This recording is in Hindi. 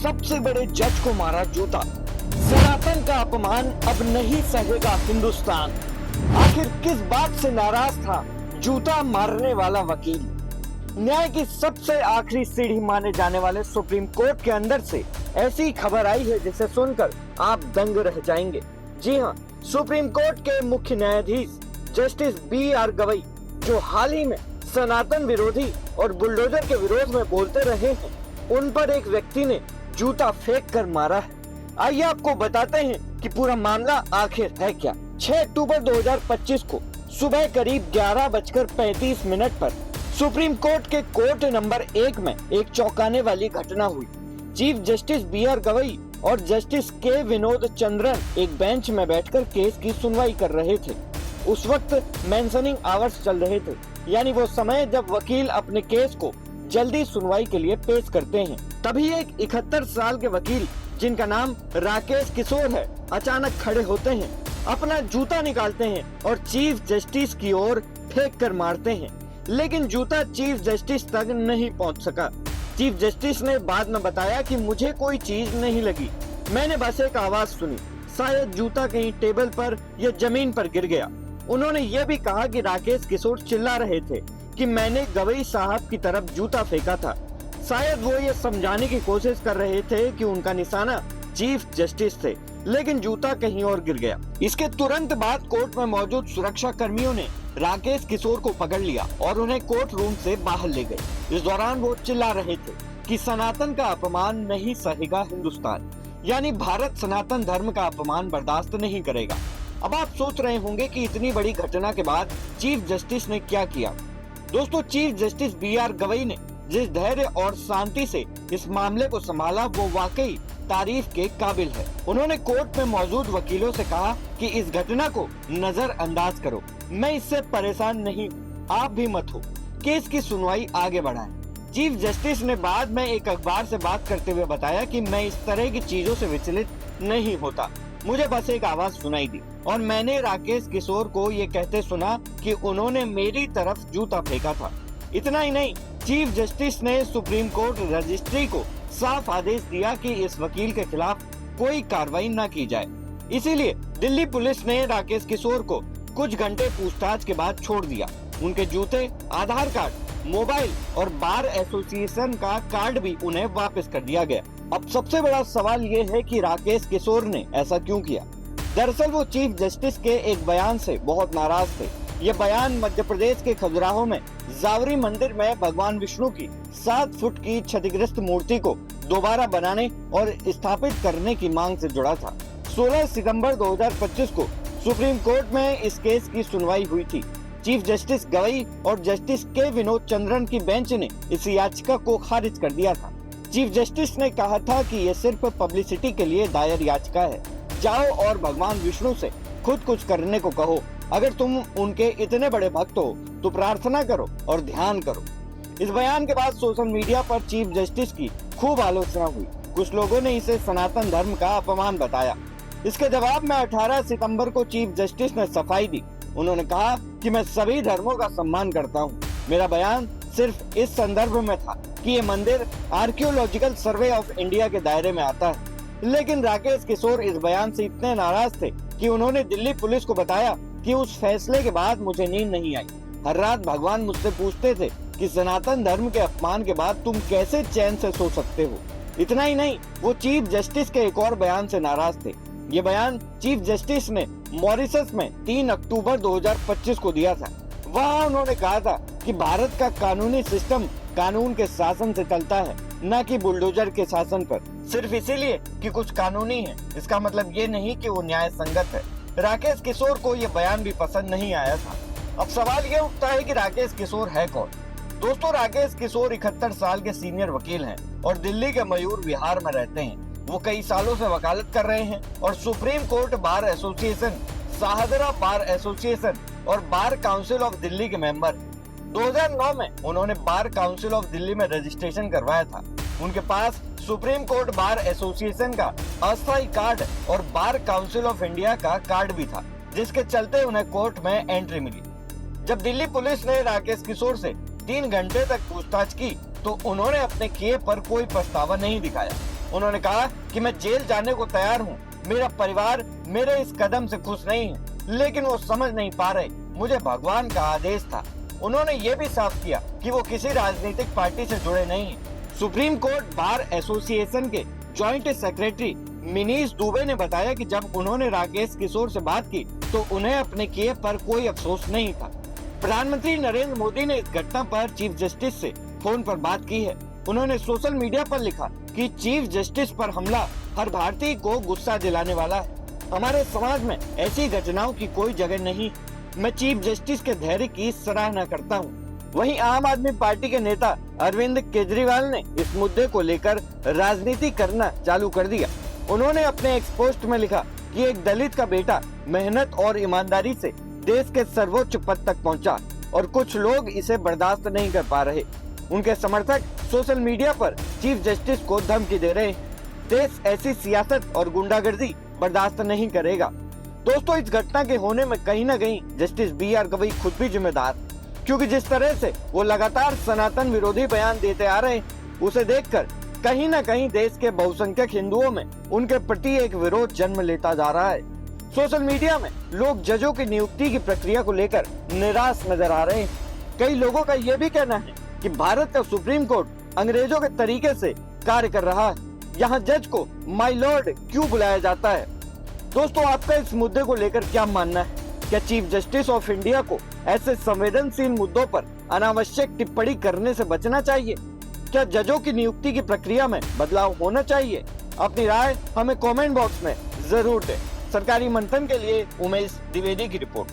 सबसे बड़े जज को मारा जूता। सनातन का अपमान अब नहीं सहेगा हिंदुस्तान। आखिर किस बात से नाराज था जूता मारने वाला वकील? न्याय की सबसे आखिरी सीढ़ी माने जाने वाले सुप्रीम कोर्ट के अंदर से ऐसी खबर आई है जिसे सुनकर आप दंग रह जाएंगे। जी हाँ, सुप्रीम कोर्ट के मुख्य न्यायाधीश जस्टिस B.R. गवई, जो हाल ही में सनातन विरोधी और बुलडोजर के विरोध में बोलते रहे हैं, उन पर एक व्यक्ति ने जूता फेंक कर मारा है। आइए आपको बताते हैं कि पूरा मामला आखिर है क्या। 6 अक्टूबर 2025 को सुबह करीब 11:35 पर सुप्रीम कोर्ट के कोर्ट नंबर 1 में एक चौंकाने वाली घटना हुई। Chief justice B.R. गवई और जस्टिस के विनोद चंद्रन एक बेंच में बैठकर केस की सुनवाई कर रहे थे। उस वक्त मेंशनिंग आवर्स चल रहे थे, यानी वो समय जब वकील अपने केस को जल्दी सुनवाई के लिए पेश करते हैं। तभी एक 71 साल के वकील, जिनका नाम राकेश किशोर है, अचानक खड़े होते हैं, अपना जूता निकालते हैं और चीफ जस्टिस की ओर फेंक कर मारते हैं। लेकिन जूता चीफ जस्टिस तक नहीं पहुंच सका। चीफ जस्टिस ने बाद में बताया कि मुझे कोई चीज नहीं लगी, मैंने बस एक आवाज सुनी, शायद जूता कहीं टेबल पर या जमीन पर गिर गया। उन्होंने ये भी कहा कि राकेश किशोर चिल्ला रहे थे कि मैंने गवई साहब की तरफ जूता फेंका था। शायद वो ये समझाने की कोशिश कर रहे थे कि उनका निशाना चीफ जस्टिस थे, लेकिन जूता कहीं और गिर गया। इसके तुरंत बाद कोर्ट में मौजूद सुरक्षा कर्मियों ने राकेश किशोर को पकड़ लिया और उन्हें कोर्ट रूम से बाहर ले गए। इस दौरान वो चिल्ला रहे थे कि सनातन का अपमान नहीं सहेगा हिंदुस्तान, यानी भारत सनातन धर्म का अपमान बर्दाश्त नहीं करेगा। अब आप सोच रहे होंगे कि इतनी बड़ी घटना के बाद चीफ जस्टिस ने क्या किया। दोस्तों, चीफ जस्टिस B.R. गवई ने जिस धैर्य और शांति से इस मामले को संभाला, वो वाकई तारीफ के काबिल है। उन्होंने कोर्ट में मौजूद वकीलों से कहा कि इस घटना को नजरअंदाज करो, मैं इससे परेशान नहीं, आप भी मत हो, केस की सुनवाई आगे बढ़ाएं। चीफ जस्टिस ने बाद में एक अखबार से बात करते हुए बताया कि मैं इस तरह की चीजों से विचलित नहीं होता, मुझे बस एक आवाज सुनाई दी और मैंने राकेश किशोर को ये कहते सुना कि उन्होंने मेरी तरफ जूता फेंका था। इतना ही नहीं, चीफ जस्टिस ने सुप्रीम कोर्ट रजिस्ट्री को साफ आदेश दिया कि इस वकील के खिलाफ कोई कार्रवाई न की जाए। इसीलिए दिल्ली पुलिस ने राकेश किशोर को कुछ घंटे पूछताछ के बाद छोड़ दिया। उनके जूते, आधार कार्ड, मोबाइल और बार एसोसिएशन का कार्ड भी उन्हें वापस कर दिया गया। अब सबसे बड़ा सवाल ये है कि राकेश किशोर ने ऐसा क्यों किया। दरअसल वो चीफ जस्टिस के एक बयान से बहुत नाराज थे। ये बयान मध्य प्रदेश के खजुराहो में जावरी मंदिर में भगवान विष्णु की 7 फुट की क्षतिग्रस्त मूर्ति को दोबारा बनाने और स्थापित करने की मांग से जुड़ा था। 16 सितंबर 2025 को सुप्रीम कोर्ट में इस केस की सुनवाई हुई थी। चीफ जस्टिस गवई और जस्टिस के विनोद चंद्रन की बेंच ने इस याचिका को खारिज कर दिया था। चीफ जस्टिस ने कहा था कि ये सिर्फ पब्लिसिटी के लिए दायर याचिका है, जाओ और भगवान विष्णु से खुद कुछ करने को कहो। अगर तुम उनके इतने बड़े भक्त हो तो प्रार्थना करो और ध्यान करो। इस बयान के बाद सोशल मीडिया पर चीफ जस्टिस की खूब आलोचना हुई। कुछ लोगों ने इसे सनातन धर्म का अपमान बताया। इसके जवाब में 18 सितंबर को चीफ जस्टिस ने सफाई दी। उन्होंने कहा कि मैं सभी धर्मों का सम्मान करता हूँ। मेरा बयान सिर्फ इस संदर्भ में था कि ये मंदिर आर्कियोलॉजिकल सर्वे ऑफ इंडिया के दायरे में आता है। लेकिन राकेश किशोर इस बयान से इतने नाराज थे कि उन्होंने दिल्ली पुलिस को बताया कि उस फैसले के बाद मुझे नींद नहीं आई। हर रात भगवान मुझसे पूछते थे कि सनातन धर्म के अपमान के बाद तुम कैसे चैन से सो सकते हो। इतना ही नहीं, वो चीफ जस्टिस के एक और बयान से नाराज थे। ये बयान चीफ जस्टिस ने मॉरिशस में 3 अक्टूबर 2025 को दिया था। वहाँ उन्होंने कहा था कि भारत का कानूनी सिस्टम कानून के शासन से चलता है, न कि बुलडोजर के शासन पर। सिर्फ इसीलिए कि कुछ कानूनी है, इसका मतलब ये नहीं कि वो न्याय संगत है। राकेश किशोर को ये बयान भी पसंद नहीं आया था। अब सवाल ये उठता है कि राकेश किशोर है कौन। दोस्तों, राकेश किशोर 71 साल के सीनियर वकील हैं और दिल्ली के मयूर विहार में रहते हैं। वो कई सालों से वकालत कर रहे हैं और supreme court bar association, Shahdara bar association और बार काउंसिल ऑफ दिल्ली के मेंबर। 2009 में उन्होंने बार काउंसिल ऑफ दिल्ली में रजिस्ट्रेशन करवाया था। उनके पास सुप्रीम कोर्ट बार एसोसिएशन का अस्थायी कार्ड और बार काउंसिल ऑफ इंडिया का कार्ड भी था, जिसके चलते उन्हें कोर्ट में एंट्री मिली। जब दिल्ली पुलिस ने राकेश किशोर से 3 घंटे तक पूछताछ की तो उन्होंने अपने किए पर कोई पछतावा नहीं दिखाया। उन्होंने कहा कि मैं जेल जाने को तैयार हूँ। मेरा परिवार मेरे इस कदम से खुश नहीं है, लेकिन वो समझ नहीं पा रहे मुझे भगवान का आदेश था। उन्होंने ये भी साफ किया कि वो किसी राजनीतिक पार्टी से जुड़े नहीं हैं। सुप्रीम कोर्ट बार एसोसिएशन के जॉइंट सेक्रेटरी मिनीश दुबे ने बताया कि जब उन्होंने राकेश किशोर से बात की तो उन्हें अपने किए पर कोई अफसोस नहीं था। प्रधानमंत्री नरेंद्र मोदी ने इस घटना पर चीफ जस्टिस से फोन पर बात की है। उन्होंने सोशल मीडिया पर लिखा कि चीफ जस्टिस पर हमला हर भारतीय को गुस्सा दिलाने वाला है। हमारे समाज में ऐसी घटनाओं की कोई जगह नहीं। मैं चीफ जस्टिस के धैर्य की सराहना करता हूँ। वहीं आम आदमी पार्टी के नेता अरविंद केजरीवाल ने इस मुद्दे को लेकर राजनीति करना चालू कर दिया। उन्होंने अपने एक पोस्ट में लिखा कि एक दलित का बेटा मेहनत और ईमानदारी से देश के सर्वोच्च पद तक पहुंचा और कुछ लोग इसे बर्दाश्त नहीं कर पा रहे। उनके समर्थक सोशल मीडिया पर चीफ जस्टिस को धमकी दे रहे हैं। देश ऐसी सियासत और गुंडागर्दी बर्दाश्त नहीं करेगा। दोस्तों, इस घटना के होने में कहीं न कहीं जस्टिस BR गवई खुद भी जिम्मेदार, क्योंकि जिस तरह से वो लगातार सनातन विरोधी बयान देते आ रहे हैं, उसे देखकर कहीं न कहीं देश के बहुसंख्यक हिंदुओं में उनके प्रति एक विरोध जन्म लेता जा रहा है। सोशल मीडिया में लोग जजों की नियुक्ति की प्रक्रिया को लेकर निराश नजर आ रहे हैं। कई लोगों का यह भी कहना है कि भारत का सुप्रीम कोर्ट अंग्रेजों के तरीके से कार्य कर रहा है। यहाँ जज को माय लॉर्ड क्यों बुलाया जाता है? दोस्तों, आपका इस मुद्दे को लेकर क्या मानना है? क्या चीफ जस्टिस ऑफ इंडिया को ऐसे संवेदनशील मुद्दों पर अनावश्यक टिप्पणी करने से बचना चाहिए? क्या जजों की नियुक्ति की प्रक्रिया में बदलाव होना चाहिए? अपनी राय हमें कमेंट बॉक्स में जरूर दें। सरकारी मंथन के लिए उमेश द्विवेदी की रिपोर्ट।